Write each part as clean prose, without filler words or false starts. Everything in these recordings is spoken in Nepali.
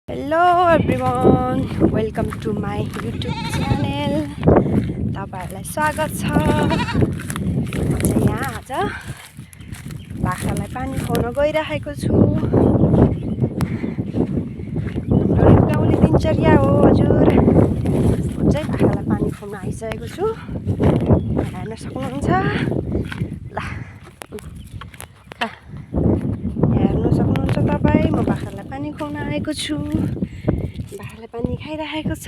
Hello everyone, welcome to my YouTube channel. तपाईहरुलाई स्वागत छ। म चाहिँ यहाँ आज बाख्रालाई पानी खुवाउन गइरहेको छु। हाम्रो यो गाउँले दिनचर्या हो हजुर। म चाहिँ बाख्रालाई पानी खुवाउन आइसकेको छु। हेर्न सक्नुहुन्छ। ल हेर्न सक्नुहुन्छ तपाई, म बाख्रालाई पानी खुवाउन आएको छु। बाख्राले पानी खाइरहेको छ।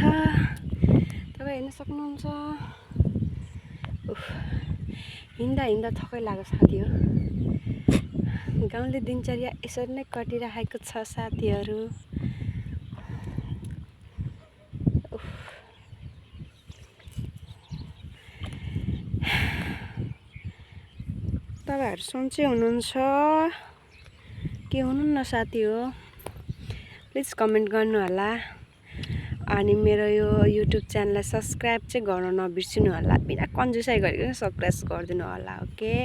तपाई हेर्न सक्नुहुन्छ। हिँड्दा हिँड्दा थकै लाग्यो साथी हो। गाउँले दिनचर्या यसरी नै कटिरहेको छ साथीहरू। तपाईहरु सन्चै हुनुहुन्छ के हुनुहुन्न साथी हो? प्लिज कमेन्ट गर्नु होला। अनि मेरो यो YouTube च्यानललाई सब्स्क्राइब चाहिँ गर्न नबिर्सिनु होला। बिना कन्जुसाइ गरिकन सब्स्क्राइब गरिदिनु होला, ओके?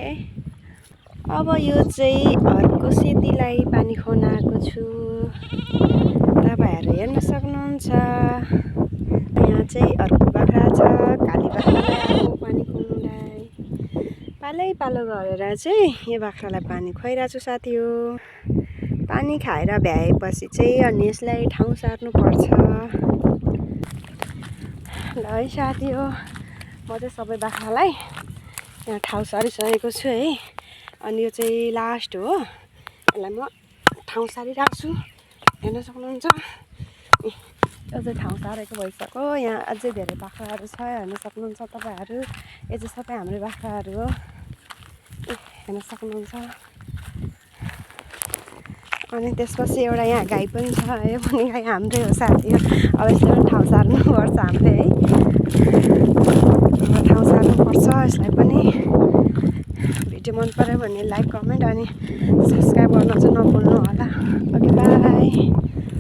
अब यो चाहिँ अर्को सेतीलाई पानी खुवाउन आएको छु। तपाईहरु हेर्न सक्नुहुन्छ। यहाँ चाहिँ अर्को बाख्रा छ, काली बाख्रालाई आएको पानी खुवाउनलाई। पालै गरेर चाहिँ यो बाख्रालाई पानी खुवाइरहेको छु साथी हो। पानी खाएर भ्याएपछि चाहिँ अनि यसलाई ठाउँ सार्नु पर्छ। ल है साथी हो, म चाहिँ सबै बाख्रालाई यहाँ ठाउँ सारिसकेको छु है। अनि यो चाहिँ लास्ट हो। यसलाई म ठाउँ सारिरहेको छु। हेर्न सक्नुहुन्छ। यो चाहिँ ठाउँ सारेको भइसक्यो। यहाँ अझै धेरै बाख्राहरू छ, हेर्न सक्नुहुन्छ तपाईहरु। यो चाहिँ सबै हाम्रो बाख्राहरू हो। हेर्न सक्नुहुन्छ। अनि त्यसपछि एउटा यहाँ गाई पनि छ। यो पनि गाई हाम्रै हो साथी हो। अब यसलाई ठाउँ सार्नुपर्छ हामीले है। ठाउँ सार्नुपर्छ यसलाई पनि। भिडियो मन पर्यो भने लाइक, कमेन्ट अनि सब्स्क्राइब गर्न चाहिँ नभुल्नु होला। Okay by.